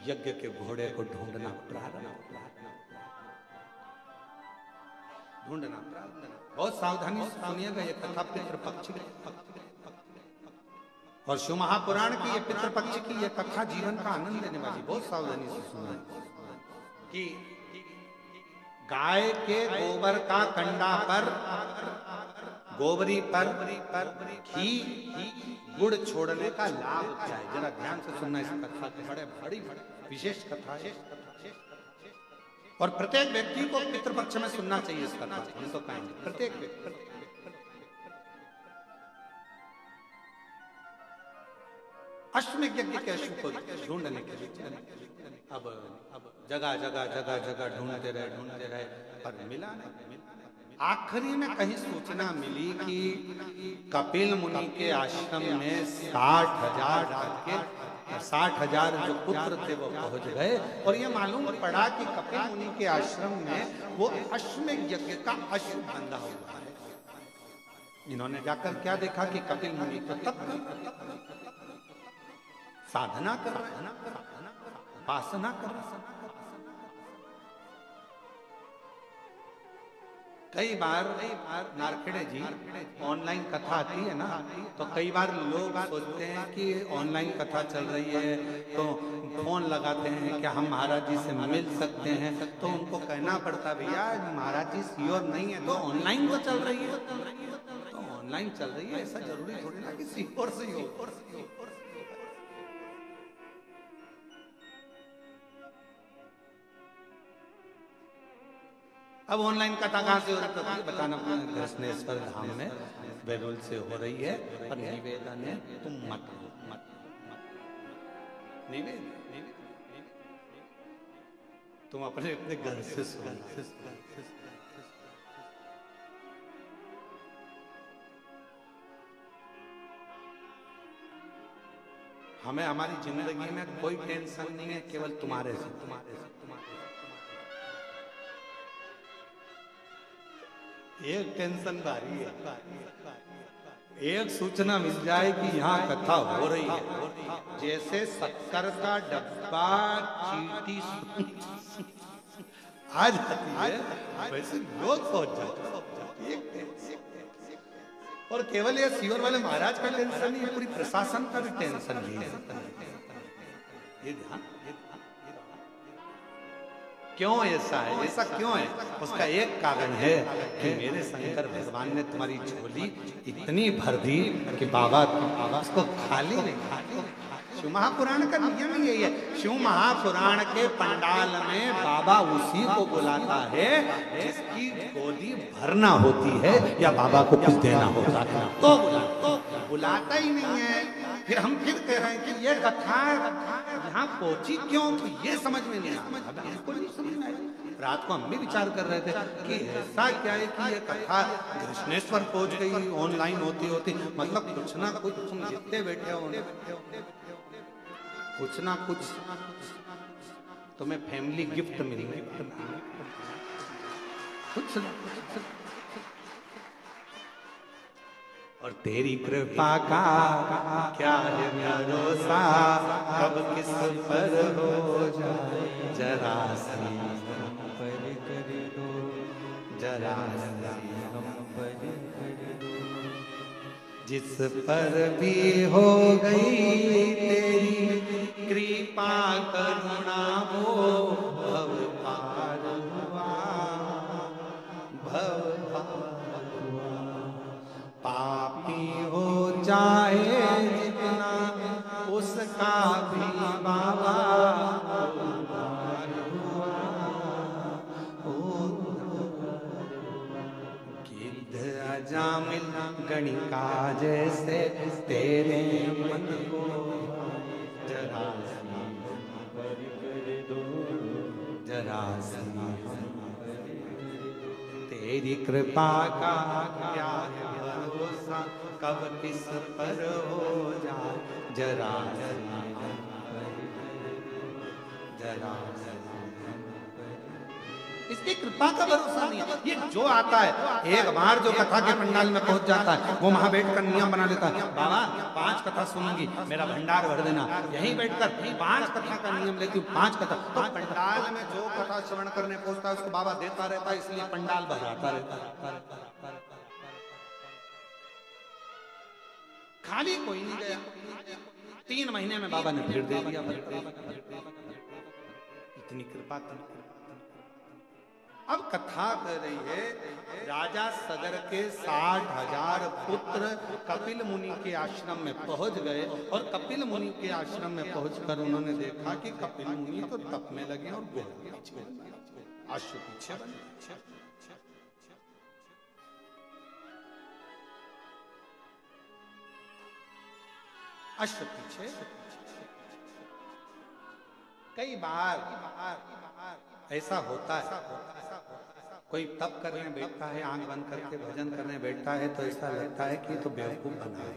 यज्ञ के घोड़े को ढूंढना प्रारंभ, ढूंढना प्रारंभ। बहुत सावधानी से सुनिएगा ये कथा पितृपक्ष की, और शिव महापुराण की ये पितृपक्ष की ये कथा जीवन का आनंद देने वाली। बहुत सावधानी से सुनना कि गाय के गोबर का कंडा पर, गोबरी पर घी गुड़ छोड़ने का लाभ क्या है, जरा ध्यान से सुनना इस कथा के। बड़ी विशेष कथा है, और प्रत्येक व्यक्ति को पितृपक्ष में सुनना चाहिए इस कथा। हम तो कहेंगे प्रत्येक व्यक्ति। अश्वमेध यज्ञ के अश्व को ढूंढने के लिए अब जगह जगह ढूंढते रहे पर मिला नहीं। आखिरी में कहीं सूचना मिली कि कपिल मुनि के आश्रम में 60,000 जो पुत्र थे वो पहुंच गए, और ये मालूम पड़ा कि कपिल मुनि के आश्रम में वो अश्वमेध यज्ञ का अश्व बंधा हुआ है। इन्होंने जाकर क्या देखा कि कपिल मुनि तो तप साधना कर रहे हैं, उपासना कर रहे हैं। कई बार नारखेड़े जी ऑनलाइन कथा आती है ना, तो कई बार लोग सोचते हैं कि ऑनलाइन कथा चल रही है तो फोन लगाते हैं क्या हम महाराज जी से मिल सकते हैं, तो उनको कहना पड़ता भैया महाराज जी श्योर नहीं है तो ऑनलाइन तो चल रही है, तो ऑनलाइन चल रही है, ऐसा जरूरी थोड़ी ना कि श्योर से हो। अब ऑनलाइन कथा कहां से हो रही है बताना, कृष्णेश्वर धाम में बेरोल से हो रही है, पर निवेदन है तुम मत निवेदन तुम अपने अपने घर से सुनो। हमें हमारी जिंदगी में कोई टेंशन नहीं है, केवल तुम्हारे से। एक टेंशन भारी है, एक सूचना मिल जाए कि यहाँ कथा हो रही है, जैसे शक्कर का डब्बा चीटी आ जाती है वैसे लोग पहुंच जाते हैं। और केवल ये सीवर वाले महाराज का टेंशन नहीं है, पूरी प्रशासन का भी टेंशन नहीं है। ये ध्यान क्यों ऐसा है, ऐसा क्यों है? उसका एक कारण है कि मेरे शंकर भगवान ने तुम्हारी झोली इतनी भर दी कि बाबा उसको खाली नहीं। शिव महापुराण का नियम ही यही है, शिव महापुराण के पंडाल में बाबा उसी को बुलाता है जिसकी गोदी भरना होती है या बाबा को कुछ देना होता है, तो बुलाता ही नहीं है। फिर हम फिर कह रहे हैं कि ये कथा यहाँ पहुंची क्यों, तो ये समझ में नहीं आता, इसको नहीं समझ में आया। रात को हम भी विचार कर रहे थे कि ऐसा क्या है कि ये कथा कृष्णेश्वर पहुंच गई, ऑनलाइन होती मतलब कुछ ना कुछ तुम जितने बैठे हो कुछ ना कुछ तुम्हें फैमिली गिफ्ट मिलेंगे, कुछ ना कुछ। और तेरी कृपा का क्या है भरोसा, कब किस पर हो जाए जरा सी हम पर कर दो, जरा सी हम पर कर दो। जिस पर भी हो गई तेरी कृपा करुणा वो भव पार हुआ, भव पापी हो जाए जितना उसका भी बाबा उद्धार हुआ। गिद्ध अजामिल गणिका जैसे तेरे मन को जरा सी पर कर दो, जरा सी तेरी कृपा का क्या है भरोसा, कब किस पर हो जाए जरा जरा इसकी कृपा का भरोसा नहीं है। ये जो आता है एक बार जो कथा के पंडाल में पहुंच जाता है वो वहां बैठकर नियम बना लेता है, बाबा 5 कथा सुनूंगी, मेरा भंडार भर देना। यहीं बैठकर 5 कथा का नियम लेती हूँ, 5 कथा। तो पंडाल में जो कथा श्रवण करने पहुंचता है उसको बाबा देता रहता है, इसलिए पंडाल भराता रहता है। खाली कोई नहीं गया। 3 महीने में बाबा ने फिर दे दिया। इतनी कृपा। अब कथा कह रही है, राजा सगर के 60,000 पुत्र कपिल मुनि के आश्रम में पहुंच गए और कपिल मुनि के आश्रम में पहुंचकर उन्होंने देखा कि कपिल मुनि तो तप में लगे और घोड़ा अश्व पीछे बने। अश्व पीछे। कई बार ऐसा होता है, कोई तप करने बैठता है, आंख बंद करके भजन करने बैठता है तो ऐसा लगता है कि तो बेवकूफ बना है।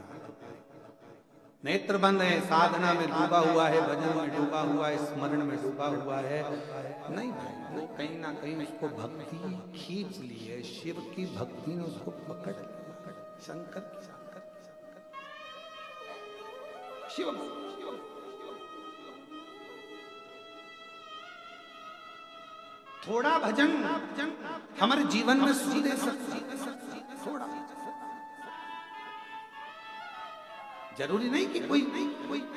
नेत्र बंद है, साधना में डूबा हुआ है, भजन में डूबा हुआ है, स्मरण में डूबा हुआ है। नहीं भाई, वो कहीं ना कहीं उसको भक्ति खींच ली है, शिव की भक्ति ने उसको पकड़ लिया। शंकर शिव थोड़ा भजन हमारे जीवन में सुख दे सकता। थोड़ा जरूरी नहीं कि कोई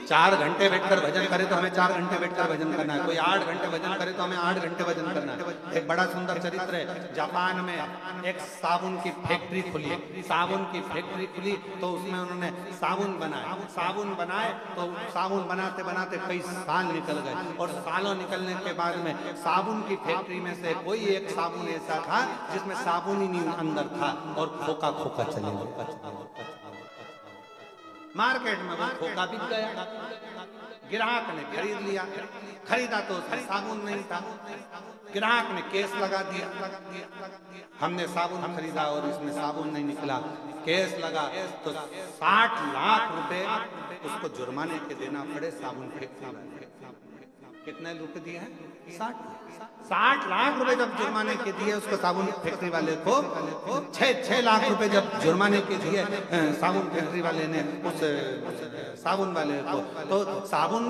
4 घंटे बैठकर भजन करे तो हमें 4 घंटे बैठकर भजन करना है, कोई 8 घंटे भजन करे तो हमें 8 घंटे भजन करना है। एक बड़ा सुंदर चरित्र है, जापान में एक साबुन की फैक्ट्री खुली। साबुन की फैक्ट्री खुली तो उसमें उन्होंने साबुन बनाए। साबुन बनाए तो साबुन बनाते बनाते कई साल निकल गए और सालों निकलने के बाद में साबुन की फैक्ट्री में से कोई एक साबुन ऐसा था जिसमें साबुन ही नहीं अंदर था और खोखा खोखा चले गया। मार्केट में वो खोखा बिक गया, ग्राहक ने खरीद लिया। खरीदा तो उसमें साबुन नहीं था, ग्राहक ने केस लगा दिया, हमने साबुन खरीदा और इसमें साबुन नहीं निकला। केस लगा तो 60 लाख रुपए उसको जुर्माने के देना पड़े साबुन फैक्ट्री वाले। कितने रुपए दिए हैं? 60 लाख रुपए जब जुर्माने के दिए उसको साबुन फैक्ट्री वाले को, 6 लाख रुपए जब जुर्माने के दिए साबुन फैक्ट्री वाले ने उस साबुन वाले को, तो साबुन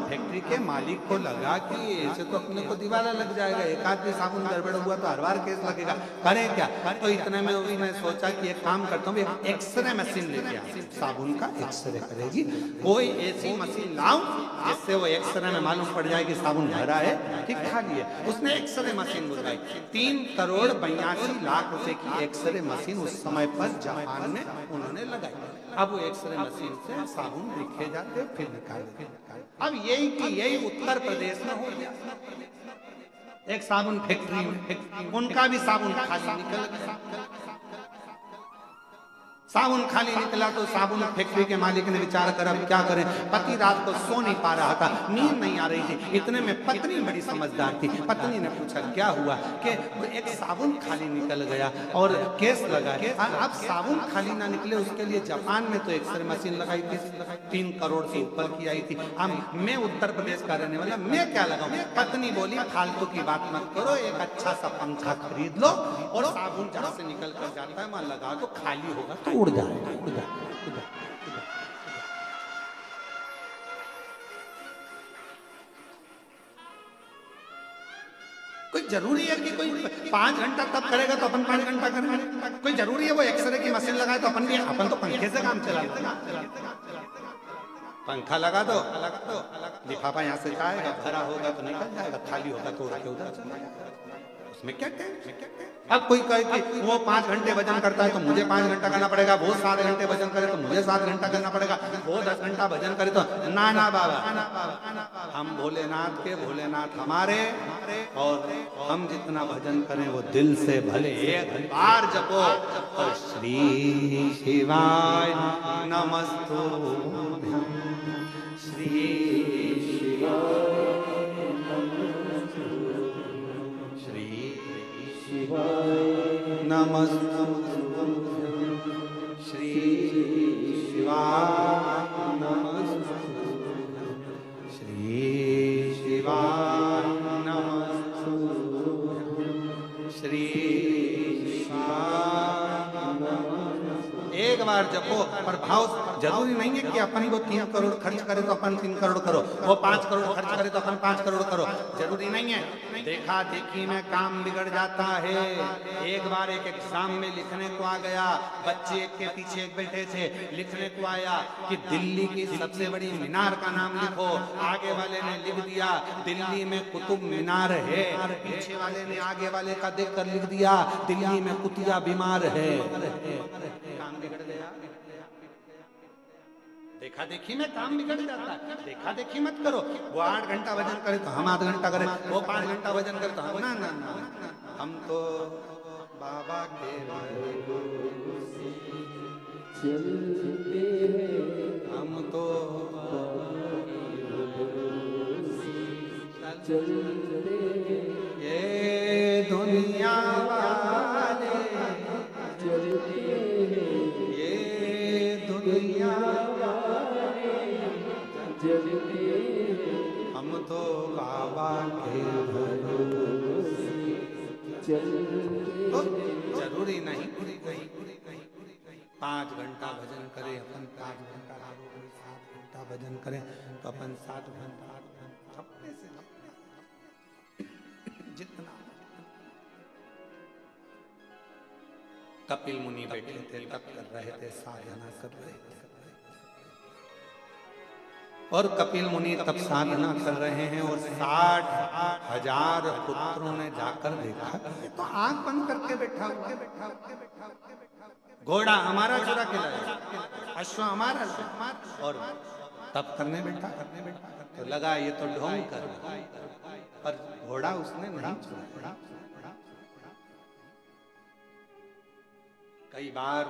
फैक्ट्री के मालिक को लगा कि ऐसे तो अपने को दिवाला लग जाएगा, एक आदमी साबुन गड़बड़ हुआ तो हर बार केस लगेगा, करें क्या? तो इतने में उसने सोचा कि एक काम करता हूँ, एक्सरे मशीन लेके आ, साबुन का एक्सरे करेगी। कोई ऐसी मशीन लाऊं जिससे वो एक्सरे में मालूम पड़ जाए कि साबुन भरा है कि खाली है। उसने एक्सरे मशीन बुलाई। 3,82,00,000 रुपए की एक्सरे मशीन उस समय पर जापान में उन्होंने लगाई। अब वो एक्सरे मशीन से साबुन लिखे जाते फिर निकाले। अब यही उत्तर प्रदेश में हो गया। एक साबुन फैक्ट्री में उनका भी साबुन खाली निकल गया। साबुन खाली निकला तो साबुन फैक्ट्री के मालिक ने विचार कर अब क्या करें। पति रात को सो नहीं पा रहा था, नींद नहीं आ रही थी। इतने में पत्नी बड़ी समझदार थी, पत्नी ने पूछा क्या हुआ कि एक साबुन खाली निकल गया और केस लगा। अब साबुन खाली ना निकले उसके लिए जापान में तो एक्सरे मशीन लगाई थी, 3 करोड़ से ऊपर की आई थी। अब मैं उत्तर प्रदेश का रहने वाला, मैं क्या लगाऊं? पत्नी बोली फालतू की बात मत करो, एक अच्छा सा पंखा खरीद लो और साबुन जहां से निकल कर जाता है वहां लगा दो, खाली होगा तो उड़ जाएगा। कोई जरूरी है कि कोई 5 घंटा तब करेगा तो अपन 5 घंटा करेंगे? कोई जरूरी है वो एक्सरे की मशीन लगाए तो अपन तो पंखे से काम चलाते हैं। पंखा लगा दो, लिफाफा यहाँ से जाएगा, भरा होगा तो निकल जाएगा, खाली होगा तो उधर चला जाएगा। उसमें क्या अब कोई कहे कि वो 5 घंटे वजन करता है तो मुझे 5 घंटा करना पड़ेगा, वो 7 घंटे वजन करे तो मुझे 7 घंटा करना पड़ेगा, वो 10 घंटा वजन करे तो ना बाबा, हम भोलेनाथ के, भोलेनाथ हमारे, और हम जितना भजन करें वो दिल से भले एक बार जपो और श्री शिवाय नमस्तुभ्यं, श्री शिवाय नमस्तुभ्यं, श्री शिवाय नमस्तुभ्यं, श्री शिवाय नमस्तुभ्यं, बार जपो, पर भाव जरूरी नहीं है कि अपन वो 3 करोड़ खर्च करे तो अपन 3 करोड़ करो, वो 5 करोड़ खर्च करे तो अपन 5 करोड़ करो, जरूरी नहीं है। देखा देखी में काम बिगड़ जाता है। एक बार एक एग्जाम में लिखने को आ गया, बच्चे एक के पीछे एक बैठे थे, लिखने को आया कि दिल्ली की सबसे बड़ी मीनार का नाम लिखो। आगे वाले ने लिख दिया दिल्ली में कुतुब मीनार है, पीछे वाले ने आगे वाले का देखकर लिख दिया दिल्ली में कुतिया बीमार है। काम बिगड़ गया। देखा देखी में काम बिगड़ जाता है। देखा देखी मत करो। वो 8 घंटा वजन करे तो हम आधा घंटा करें, वो 5 घंटा वजन करे तो हम ना ना ना, हम तो बाबा के चलते हैं, हम तो चलते ये दुनिया वाले चलते, ये दुनिया वाले चलते, हम तो बाबा के भरोसे चलते। तो जरूरी नहीं 5 घंटा भजन करें अपन, 5 घंटा 7 घंटा भजन करें तो अपन 7 घंटा अपने से जितना। कपिल मुनि बैठे थे, तप कर रहे थे, साधना कर रहे थे, और कपिल मुनि तब साधना कर रहे हैं और 60,000 पुत्रों ने जाकर देखा तो आंख बंद करके बैठा हुआ, घोड़ा हमारा चुरा के लाया, अश्व हमारा, और तप करने बैठा तो लगा ये तो ढोंग कर रहा, पर घोड़ा उसने नहीं चुराया। कई बार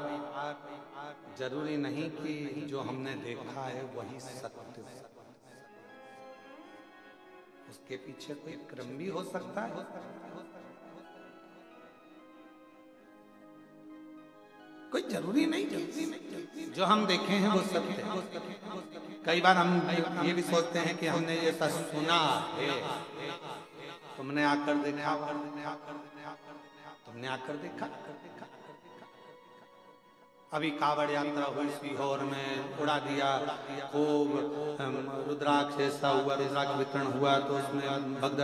जरूरी नहीं कि जो हमने देखा है वही सत्य, उसके पीछे कोई क्रम भी हो सकता है। कोई जरूरी नहीं जो हम देखे हैं वो सत्य है। कई बार हम ये भी सोचते हैं कि हमने ये सब सुना है, तुमने आकर देखा, तुमने आकर देखा। अभी कावड़ यात्रा हुई सीहोर में, उड़ा दिया खूब रुद्राक्ष ऐसा हुआ, रुद्राक्ष वितरण हुआ तो उसमें भगदड़